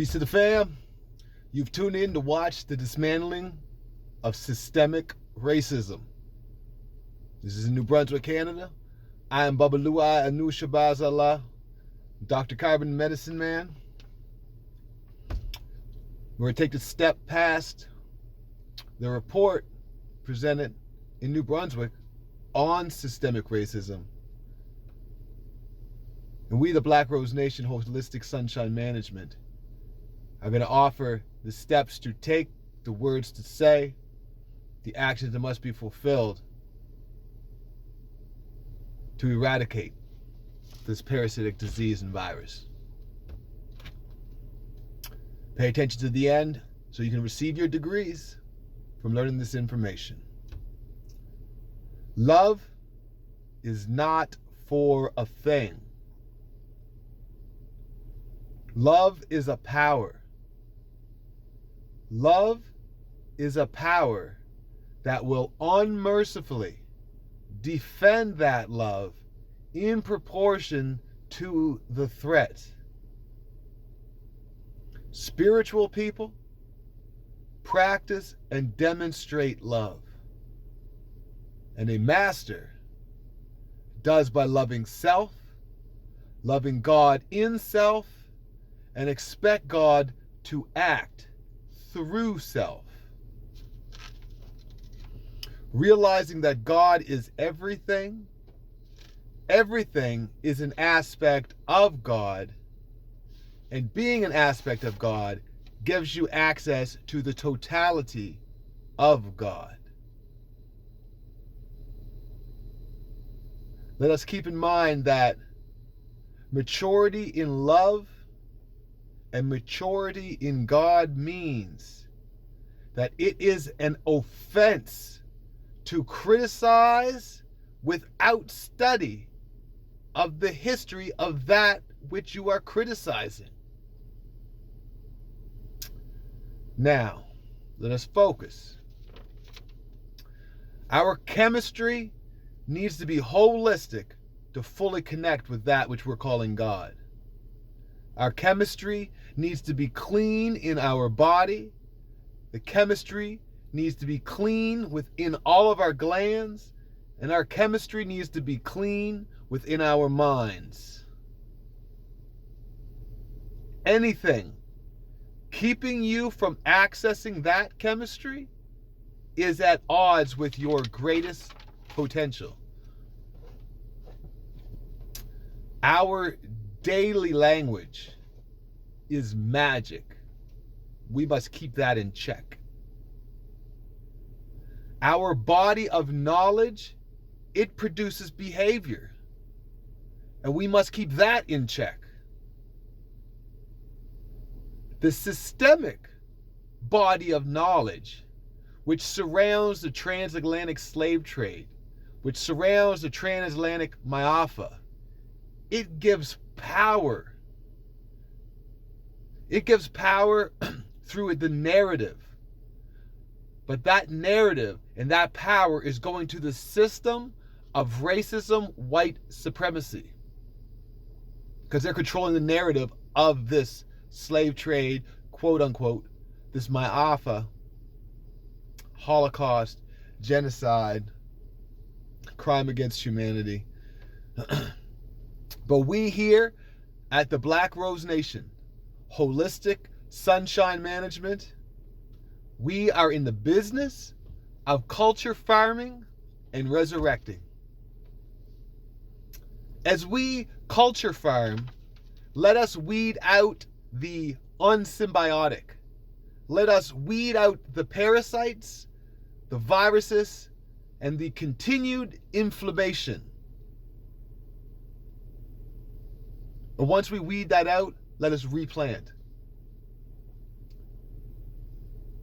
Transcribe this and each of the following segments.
Peace to the fam. You've tuned in to watch the dismantling of systemic racism. This is in New Brunswick, Canada. I am Baba Luai Anu Shabazz Allah, Dr. Carbon Medicine Man. We're going to take the step past the report presented in New Brunswick on systemic racism. And we, the Black Rose Nation Holistic Sunshine Management, are going to offer the steps to take, the words to say, the actions that must be fulfilled to eradicate this parasitic disease and virus. Pay attention to the end so you can receive your degrees from learning this information. Love is not for a thing. Love is a power. Love is a power that will unmercifully defend that love in proportion to the threat. Spiritual people practice and demonstrate love. And a master does by loving self, loving God in self, and expect God to act through self. Realizing that God is everything, everything is an aspect of God, and being an aspect of God gives you access to the totality of God. Let us keep in mind that maturity in love and maturity in God means that it is an offense to criticize without study of the history of that which you are criticizing. Now, let us focus. Our chemistry needs to be holistic to fully connect with that which we're calling God. Our chemistry needs to be clean in our body. The chemistry needs to be clean within all of our glands. And our chemistry needs to be clean within our minds. Anything keeping you from accessing that chemistry is at odds with your greatest potential. Our daily language is magic. We must keep that in check. Our body of knowledge, it produces behavior. And we must keep that in check. The systemic body of knowledge, which surrounds the transatlantic slave trade, which surrounds the transatlantic Ma'afa, it gives power. It gives power through the narrative. But that narrative and that power is going to the system of racism, white supremacy. Because they're controlling the narrative of this slave trade, quote unquote, this Ma'afa, Holocaust, genocide, crime against humanity. But we here at the Black Rose Nation, Holistic Sunshine Management, we are in the business of culture farming and resurrecting. As we culture farm, let us weed out the unsymbiotic. Let us weed out the parasites, the viruses, and the continued inflammation. And once we weed that out, let us replant.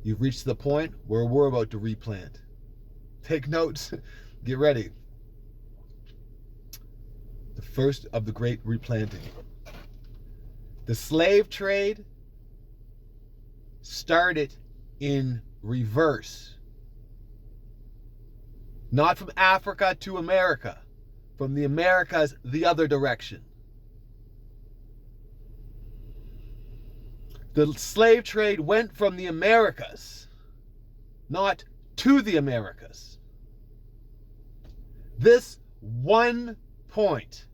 You've reached the point where we're about to replant. Take notes. Get ready. The first of the great replanting. The slave trade started in reverse. Not from Africa to America, from the Americas the other direction. The slave trade went from the Americas, not to the Americas. This one point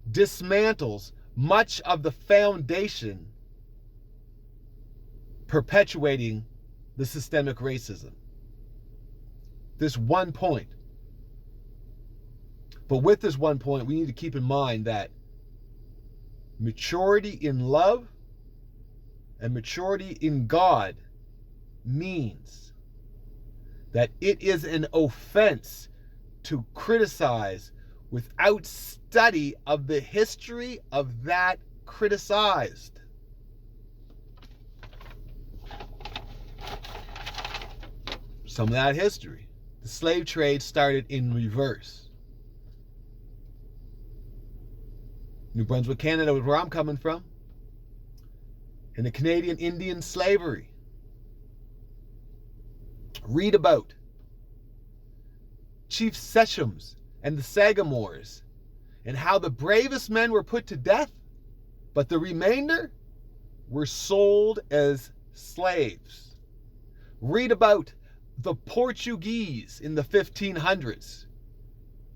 dismantles much of the foundation perpetuating the systemic racism. This one point. But with this one point, we need to keep in mind that maturity in love and maturity in God means that it is an offense to criticize without study of the history of that criticized. Some of that history. The slave trade started in reverse. New Brunswick, Canada was where I'm coming from. And the Canadian Indian slavery. Read about Chief Sessoms and the Sagamores and how the bravest men were put to death, but the remainder were sold as slaves. Read about the Portuguese in the 1500s.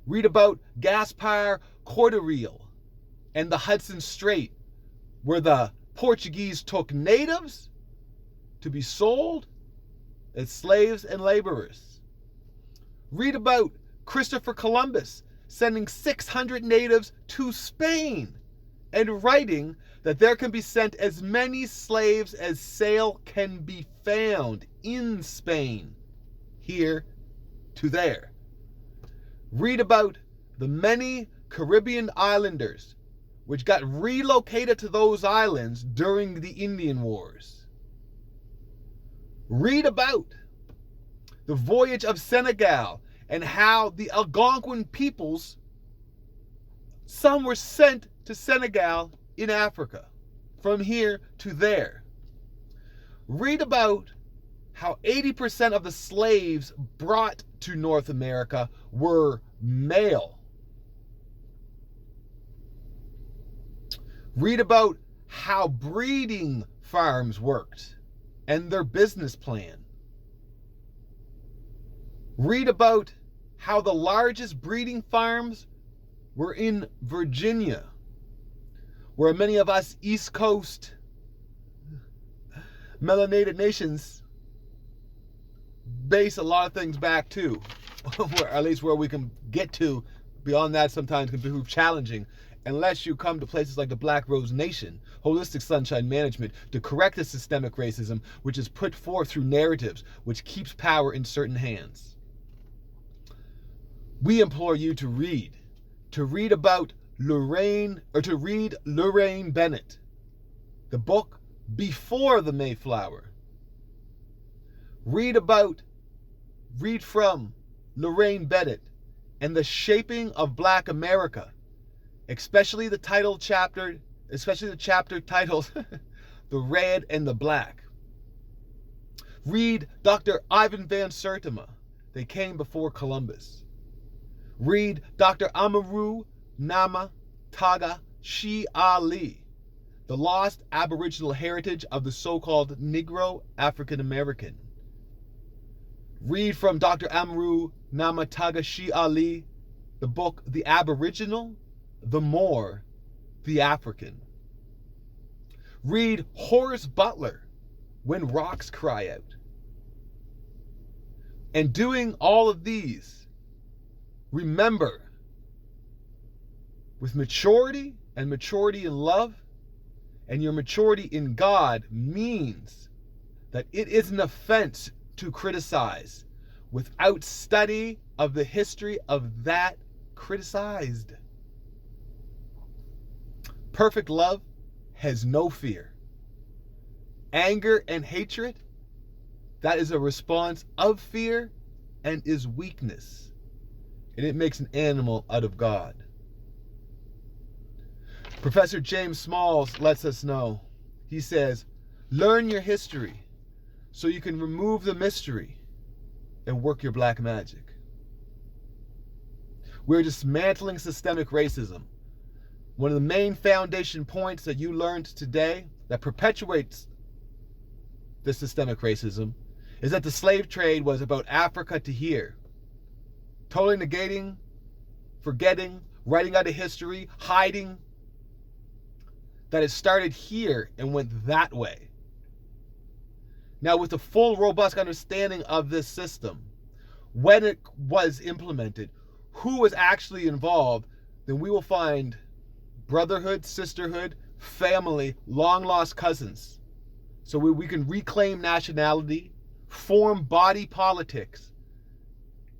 Read about Gaspar Cortereal and the Hudson Strait, where the Portuguese took natives to be sold as slaves and laborers. Read about Christopher Columbus sending 600 natives to Spain and writing that there can be sent as many slaves as sail can be found in Spain, here to there. Read about the many Caribbean islanders which got relocated to those islands during the Indian Wars. Read about the voyage of Senegal and how the Algonquin peoples, some were sent to Senegal in Africa, from here to there. Read about how 80% of the slaves brought to North America were male. Read about how breeding farms worked and their business plan. Read about how the largest breeding farms were in Virginia, where many of us East Coast melanated nations base a lot of things back to, or at least where we can get to. Beyond that sometimes can prove challenging unless you come to places like the Black Rose Nation, Holistic Sunshine Management, to correct the systemic racism which is put forth through narratives which keeps power in certain hands. We implore you to read about Lorraine Bennett, the book Before the Mayflower. Read from Lorraine Bennett and the shaping of Black America, especially the chapter titled The Red and the Black. Read Dr. Ivan Van Sertima, They Came Before Columbus. Read Dr. Amaru Nama Taga Shi Ali, The Lost Aboriginal Heritage of the So-Called Negro African American. Read from Dr. Amaru Nama Taga Shi Ali, the book The Aboriginal, the Moor, the African. Read Horace Butler, When Rocks Cry Out. And doing all of these, remember, with maturity and maturity in love, and your maturity in God means that it is an offense to criticize without study of the history of that criticized. Perfect love has no fear. Anger and hatred, that is a response of fear and is weakness. And it makes an animal out of God. Professor James Smalls lets us know. He says, learn your history so you can remove the mystery and work your black magic. We're dismantling systemic racism. One of the main foundation points that you learned today that perpetuates the systemic racism is that the slave trade was about Africa to here. Totally negating, forgetting, writing out of history, hiding that it started here and went that way. Now, with the full, robust understanding of this system, when it was implemented, who was actually involved, then we will find brotherhood, sisterhood, family, long-lost cousins. So we can reclaim nationality, form body politics,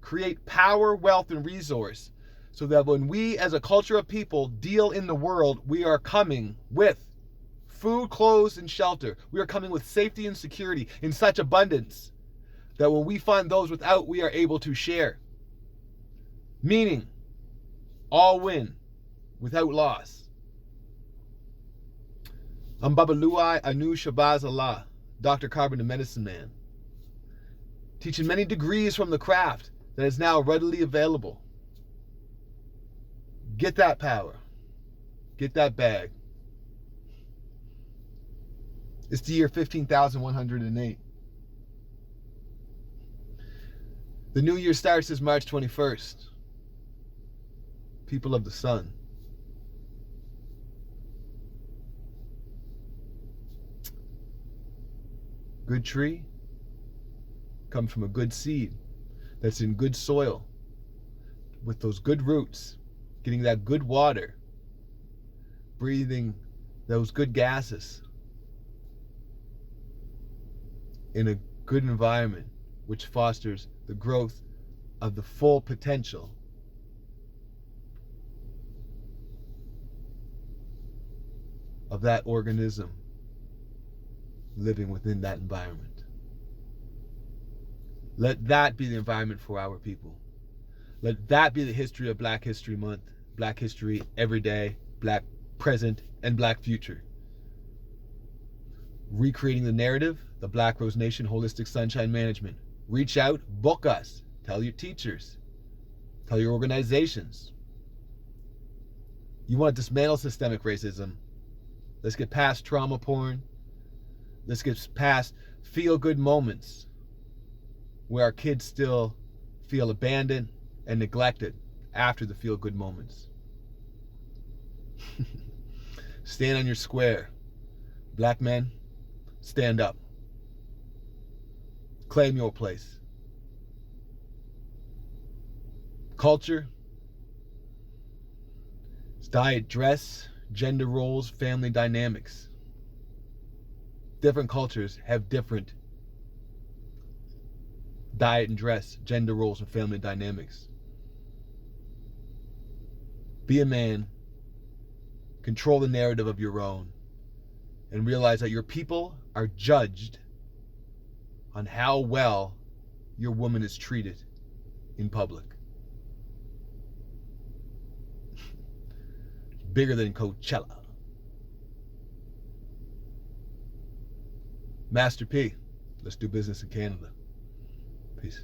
create power, wealth, and resource, so that when we as a culture of people deal in the world, we are coming with food, clothes, and shelter. We are coming with safety and security in such abundance that when we find those without, we are able to share. Meaning, all win without loss. I'm Babaluai Anu Shabazz Allah, Dr. Carbon the Medicine Man, teaching many degrees from the craft that is now readily available. Get that power. Get that bag. It's the year 15,108. The new year starts this March 21st. People of the sun. Good tree comes from a good seed that's in good soil with those good roots, getting that good water, breathing those good gases in a good environment, which fosters the growth of the full potential of that organism living within that environment. Let that be the environment for our people. Let that be the history of Black History Month, Black History every day, Black present, and Black future. Recreating the narrative, the Black Rose Nation Holistic Sunshine Management. Reach out, book us, tell your teachers, tell your organizations. You want to dismantle systemic racism. Let's get past trauma porn. Let's get past feel-good moments where our kids still feel abandoned and neglected after the feel-good moments. Stand on your square. Black men, stand up. Claim your place. Culture, it's diet, dress, gender roles, family dynamics. Different cultures have different diet and dress, gender roles, and family dynamics. Be a man, control the narrative of your own, and realize that your people are judged on how well your woman is treated in public. Bigger than Coachella. Master P, let's do business in Canada. Peace.